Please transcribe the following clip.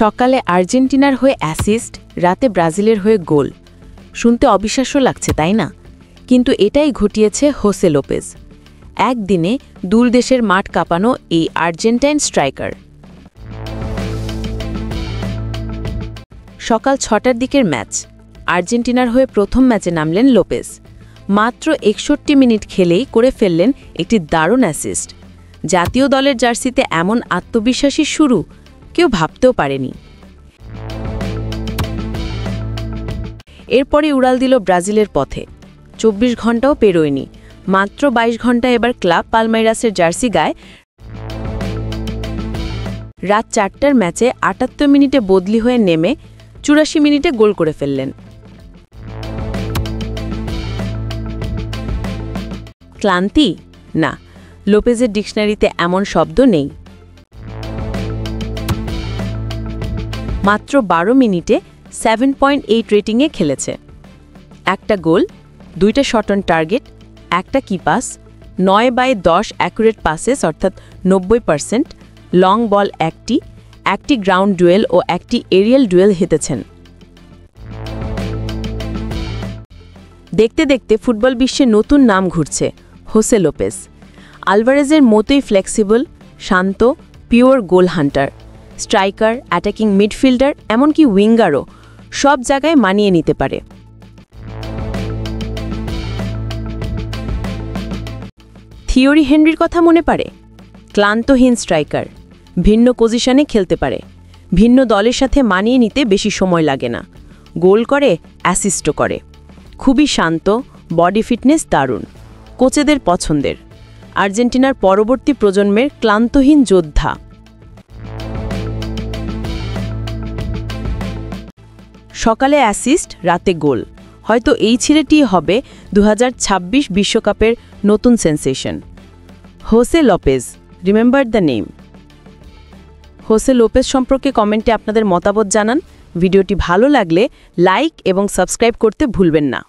সকালে আর্জেন্টিনার হয়ে অ্যাসিস্ট, রাতে ব্রাজিলের হয়ে গোল। শুনতে অবিশ্বাস্য লাগছে, তাই না? কিন্তু এটাই ঘটিয়েছে হোসে লোপেজ। একদিনে দূর দেশের মাঠ কাঁপানো এই আর্জেন্টাইন স্ট্রাইকার। সকাল ৬টার দিকের ম্যাচ। আর্জেন্টিনার হয়ে প্রথম ম্যাচে নামলেন লোপেজ। মাত্র ৬১ মিনিট খেলেই করে ফেললেন একটি দারুণ অ্যাসিস্ট। জাতীয় দলের জার্সিতে এমন আত্মবিশ্বাসী শুরু কেউ ভাবতেও পারেনি। এরপরে উড়াল দিল ব্রাজিলের পথে। ২৪ ঘন্টাও পেরোয়নি, মাত্র ২২ ঘন্টা এবার ক্লাব পালমাইরাসের জার্সি গায়ে রাত ৪টার ম্যাচে ৭৮ মিনিটে বদলি হয়ে নেমে ৮৪ মিনিটে গোল করে ফেললেন। ক্লান্তি? না, লোপেজের ডিকশনারিতে এমন শব্দ নেই। মাত্র ১২ মিনিটে 7.8 রেটিংয়ে খেলেছে। একটা গোল, ২টা শট অন টার্গেট, একটা কি পাস, ৯/১০ অ্যাকুরেট পাসেস অর্থাৎ ৯০%, লং বল একটি গ্রাউন্ড ডুয়েল ও একটি এরিয়াল ডুয়েল হেতেছেন। দেখতে দেখতে ফুটবল বিশ্বে নতুন নাম ঘুরছে, হোসে লোপেজ। আলভারেজের মতোই ফ্লেক্সিবল, শান্ত, pure goal hunter, striker, attacking midfielder, এমনকি উইঙ্গারও সব জায়গায় মানিয়ে নিতে পারে। থিওরি হেনরির কথা মনে পারে? ক্লান্তহীন স্ট্রাইকার, ভিন্ন পজিশনে খেলতে পারে, ভিন্ন দলের সাথে মানিয়ে নিতে বেশি সময় লাগে না, গোল করে, অ্যাসিস্টও করে, খুবই শান্ত, বডি ফিটনেস দারুণ, কোচেদের পছন্দের, আর্জেন্টিনার পরবর্তী প্রজন্মের ক্লান্তহীন যোদ্ধা। সকালে অ্যাসিস্ট, রাতে গোল। হয়তো এই ছেলেটিই হবে ২০২৬ বিশ্বকাপের নতুন sensation. Jose Lopez, remember the name. Jose Lopez সম্পর্কে কমেন্টে আপনাদের মতামত জানান। ভিডিওটি ভালো লাগলে লাইক এবং সাবস্ক্রাইব করতে ভুলবেন না।